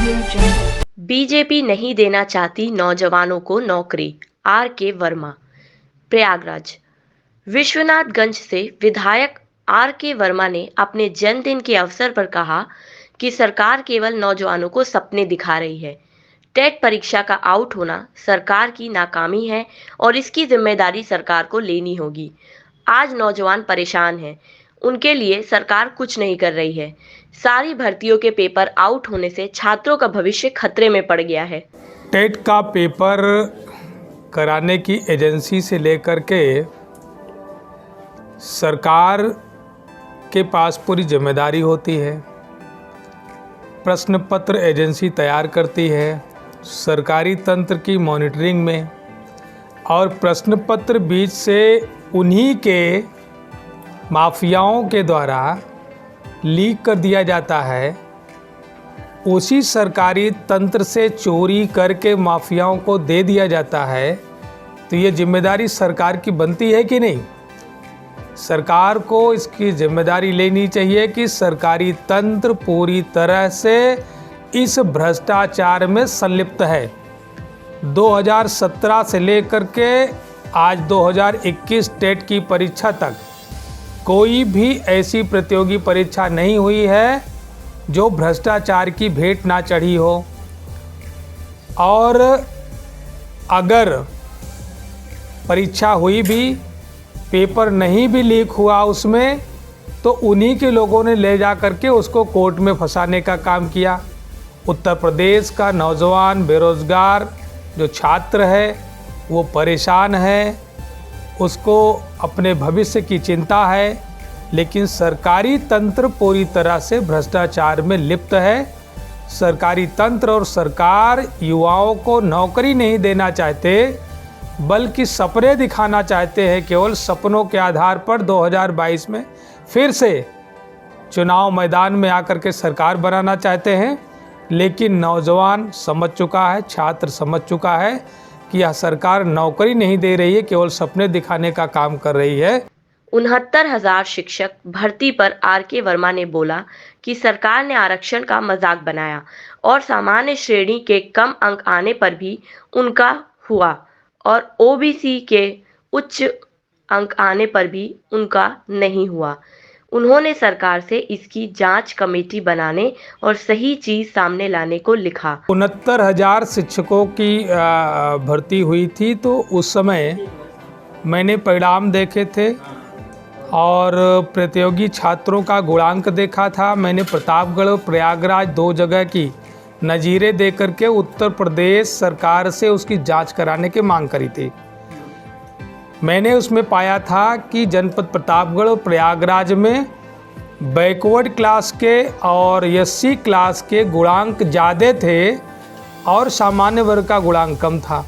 BJP नहीं देना चाहती नौजवानों को नौकरी। आर.के. वर्मा। प्रयागराज। विश्वनाथगंज से विधायक आर.के. वर्मा ने अपने जन्मदिन के अवसर पर कहा कि सरकार केवल नौजवानों को सपने दिखा रही है। टेट परीक्षा का आउट होना सरकार की नाकामी है और इसकी जिम्मेदारी सरकार को लेनी होगी। आज नौजवान परेशान हैं, उनके लिए सरकार कुछ नहीं कर रही है। सारी भर्तियों के पेपर आउट होने से छात्रों का भविष्य खतरे में पड़ गया है। टेट का पेपर कराने की एजेंसी से लेकर के सरकार के पास पूरी जिम्मेदारी होती है। प्रश्न पत्र एजेंसी तैयार करती है सरकारी तंत्र की मॉनिटरिंग में, और प्रश्न पत्र बीच से उन्हीं के माफियाओं के द्वारा लीक कर दिया जाता है। उसी सरकारी तंत्र से चोरी करके माफियाओं को दे दिया जाता है। तो ये जिम्मेदारी सरकार की बनती है कि नहीं? सरकार को इसकी जिम्मेदारी लेनी चाहिए कि सरकारी तंत्र पूरी तरह से इस भ्रष्टाचार में संलिप्त है। 2017 से लेकर के आज 2021 टेट की परीक्षा तक कोई भी ऐसी प्रतियोगी परीक्षा नहीं हुई है जो भ्रष्टाचार की भेंट ना चढ़ी हो। और अगर परीक्षा हुई भी, पेपर नहीं भी लीक हुआ उसमें, तो उन्हीं के लोगों ने ले जा करके उसको कोर्ट में फंसाने का काम किया। उत्तर प्रदेश का नौजवान बेरोज़गार जो छात्र है वो परेशान है, उसको अपने भविष्य की चिंता है, लेकिन सरकारी तंत्र पूरी तरह से भ्रष्टाचार में लिप्त है। सरकारी तंत्र और सरकार युवाओं को नौकरी नहीं देना चाहते, बल्कि सपने दिखाना चाहते हैं। केवल सपनों के आधार पर 2022 में फिर से चुनाव मैदान में आकर के सरकार बनाना चाहते हैं। लेकिन नौजवान समझ चुका है, छात्र समझ चुका है कि यह सरकार नौकरी नहीं दे रही है, केवल सपने दिखाने का काम कर रही है। 69,000 शिक्षक भर्ती पर आर.के. वर्मा ने बोला कि सरकार ने आरक्षण का मजाक बनाया और सामान्य श्रेणी के कम अंक आने पर भी उनका हुआ और ओबीसी के उच्च अंक आने पर भी उनका नहीं हुआ। उन्होंने सरकार से इसकी जांच कमेटी बनाने और सही चीज सामने लाने को लिखा। 69,000 शिक्षकों की भर्ती हुई थी, तो उस समय मैंने परिणाम देखे थे और प्रतियोगी छात्रों का गुणांक देखा था। मैंने प्रतापगढ़ और प्रयागराज 2 जगह की नज़ीरें दे करके उत्तर प्रदेश सरकार से उसकी जांच कराने की मांग करी थी। मैंने उसमें पाया था कि जनपद प्रतापगढ़ और प्रयागराज में बैकवर्ड क्लास के और एससी क्लास के गुणांक ज़्यादा थे और सामान्य वर्ग का गुणांक कम था।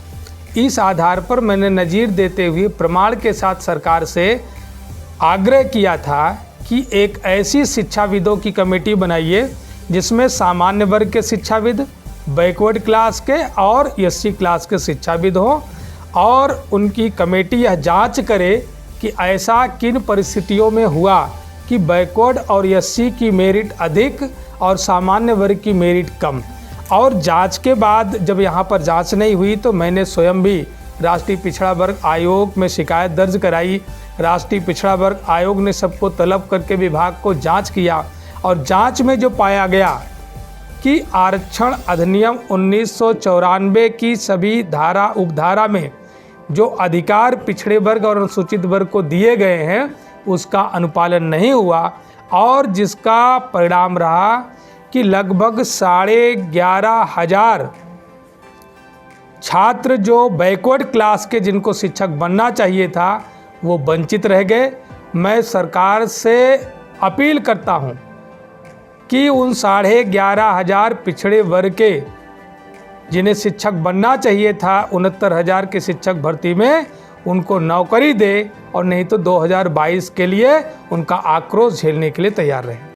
इस आधार पर मैंने नज़ीर देते हुए प्रमाण के साथ सरकार से आग्रह किया था कि एक ऐसी शिक्षाविदों की कमेटी बनाइए जिसमें सामान्य वर्ग के शिक्षाविद, बैकवर्ड क्लास के और एससी क्लास के शिक्षाविद हों, और उनकी कमेटी यह जांच करे कि ऐसा किन परिस्थितियों में हुआ कि बैकवर्ड और एससी की मेरिट अधिक और सामान्य वर्ग की मेरिट कम। और जांच के बाद जब यहाँ पर जांच नहीं हुई तो मैंने स्वयं भी राष्ट्रीय पिछड़ा वर्ग आयोग में शिकायत दर्ज कराई। राष्ट्रीय पिछड़ा वर्ग आयोग ने सबको तलब करके विभाग को जांच किया और जांच में जो पाया गया कि आरक्षण अधिनियम 1994 की सभी धारा उपधारा में जो अधिकार पिछड़े वर्ग और अनुसूचित वर्ग को दिए गए हैं उसका अनुपालन नहीं हुआ, और जिसका परिणाम रहा कि लगभग 11,500 छात्र जो बैकवर्ड क्लास के जिनको शिक्षक बनना चाहिए था वो वंचित रह गए। मैं सरकार से अपील करता हूं कि उन 11,500 पिछड़े वर्ग के जिन्हें शिक्षक बनना चाहिए था 69,000 के शिक्षक भर्ती में उनको नौकरी दे, और नहीं तो 2022 के लिए उनका आक्रोश झेलने के लिए तैयार रहे।